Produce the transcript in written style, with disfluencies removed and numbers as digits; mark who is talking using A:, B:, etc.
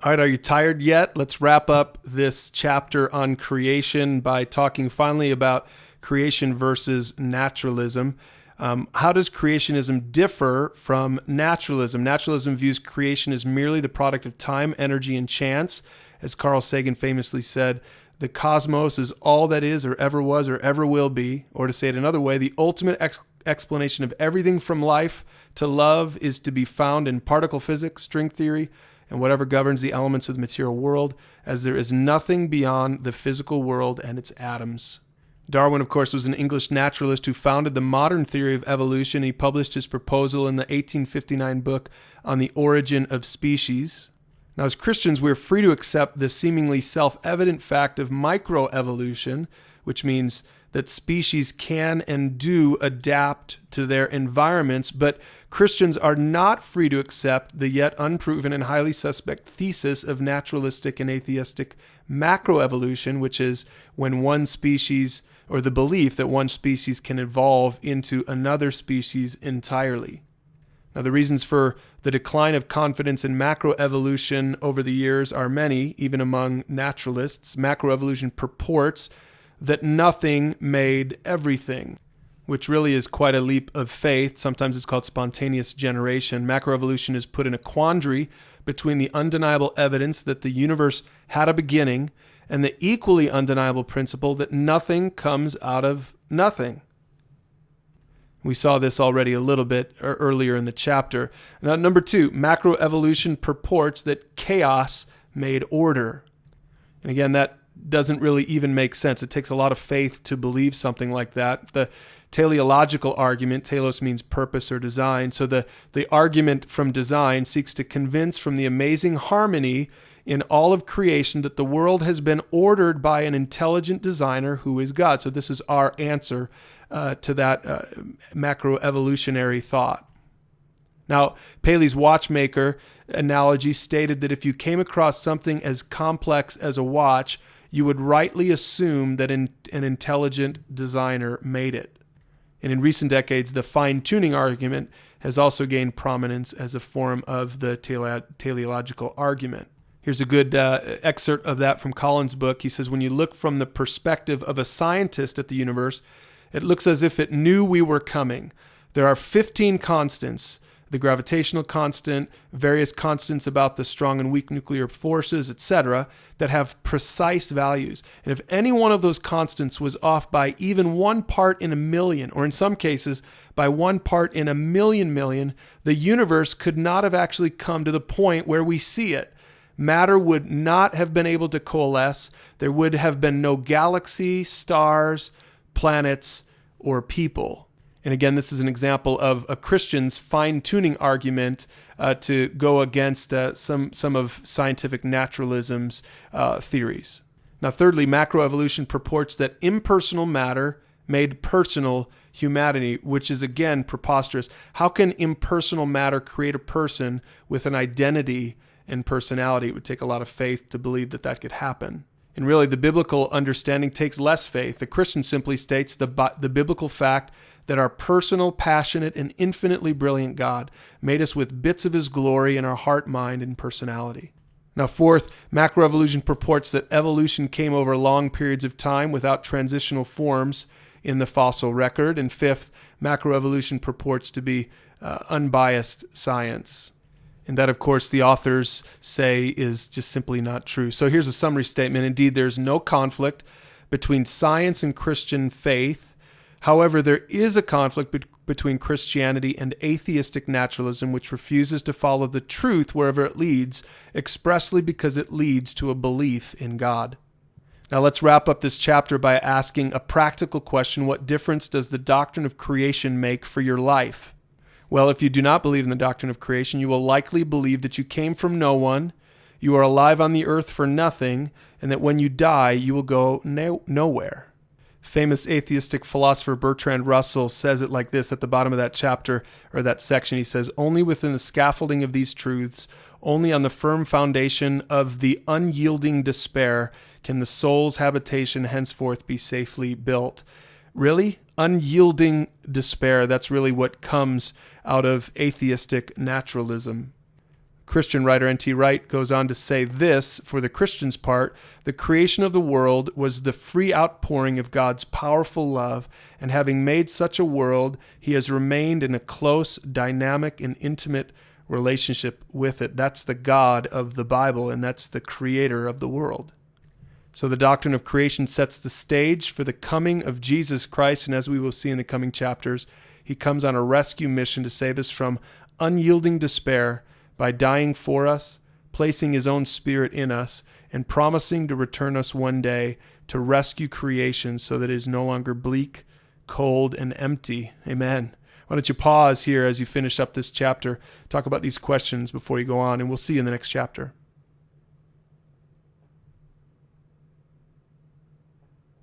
A: All right, are you tired yet? Let's wrap up this chapter on creation by talking finally about creation versus naturalism. How does creationism differ from naturalism? Naturalism views creation as merely the product of time, energy, and chance. As Carl Sagan famously said, the cosmos is all that is or ever was or ever will be. Or to say it another way, the ultimate explanation of everything from life to love is to be found in particle physics, string theory, and whatever governs the elements of the material world, as there is nothing beyond the physical world and its atoms. Darwin, of course, was an English naturalist who founded the modern theory of evolution. He published his proposal in the 1859 book On the Origin of Species. Now, as Christians, we're free to accept the seemingly self-evident fact of microevolution, which means that species can and do adapt to their environments, but Christians are not free to accept the yet unproven and highly suspect thesis of naturalistic and atheistic macroevolution, which is when one species, or the belief that one species can evolve into another species entirely. Now, the reasons for the decline of confidence in macroevolution over the years are many, even among naturalists. Macroevolution purports that nothing made everything, which really is quite a leap of faith. Sometimes it's called spontaneous generation. Macroevolution is put in a quandary between the undeniable evidence that the universe had a beginning and the equally undeniable principle that nothing comes out of nothing. We saw this already a little bit earlier in the chapter. Now, number 2, macroevolution purports that chaos made order. And again, that doesn't really even make sense. It takes a lot of faith to believe something like that. The teleological argument, telos means purpose or design, so the argument from design seeks to convince from the amazing harmony in all of creation that the world has been ordered by an intelligent designer who is God. So this is our answer to that macroevolutionary thought. Now, Paley's watchmaker analogy stated that if you came across something as complex as a watch, you would rightly assume that an intelligent designer made it. And in recent decades, the fine-tuning argument has also gained prominence as a form of the teleological argument. Here's a good excerpt of that from Collins' book. He says, when you look from the perspective of a scientist at the universe, it looks as if it knew we were coming. There are 15 constants, the gravitational constant, various constants about the strong and weak nuclear forces, etc., that have precise values. And if any one of those constants was off by even 1 part in a million, or in some cases by 1 part in a million, the universe could not have actually come to the point where we see it. Matter would not have been able to coalesce. There would have been no galaxy, stars, planets, or people. And again, this is an example of a Christian's fine-tuning argument to go against some of scientific naturalism's theories. Now, thirdly, macroevolution purports that impersonal matter made personal humanity, which is, again, preposterous. How can impersonal matter create a person with an identity and personality? It would take a lot of faith to believe that that could happen. And really, the biblical understanding takes less faith. The Christian simply states the biblical fact that our personal, passionate, and infinitely brilliant God made us with bits of his glory in our heart, mind, and personality. Now, fourth, macroevolution purports that evolution came over long periods of time without transitional forms in the fossil record. And fifth, macroevolution purports to be unbiased science. And that, of course, the authors say is just simply not true. So here's a summary statement. Indeed, there's no conflict between science and Christian faith. However, there is a conflict between Christianity and atheistic naturalism, which refuses to follow the truth wherever it leads, expressly because it leads to a belief in God. Now let's wrap up this chapter by asking a practical question. What difference does the doctrine of creation make for your life? Well, if you do not believe in the doctrine of creation, you will likely believe that you came from no one, you are alive on the earth for nothing, and that when you die, you will go nowhere. Famous atheistic philosopher Bertrand Russell says it like this at the bottom of that chapter, or that section. He says, only within the scaffolding of these truths, only on the firm foundation of the unyielding despair, can the soul's habitation henceforth be safely built. Really? Unyielding despair, that's really what comes out of atheistic naturalism. Christian writer N.T. Wright goes on to say this, for the Christian's part: the creation of the world was the free outpouring of God's powerful love, and having made such a world, he has remained in a close, dynamic, and intimate relationship with it. That's the God of the Bible, and that's the creator of the world. So the doctrine of creation sets the stage for the coming of Jesus Christ, and as we will see in the coming chapters, he comes on a rescue mission to save us from unyielding despair by dying for us, placing his own Spirit in us, and promising to return us one day to rescue creation so that it is no longer bleak, cold, and empty. Amen. Why don't you pause here as you finish up this chapter, talk about these questions before you go on, and we'll see you in the next chapter.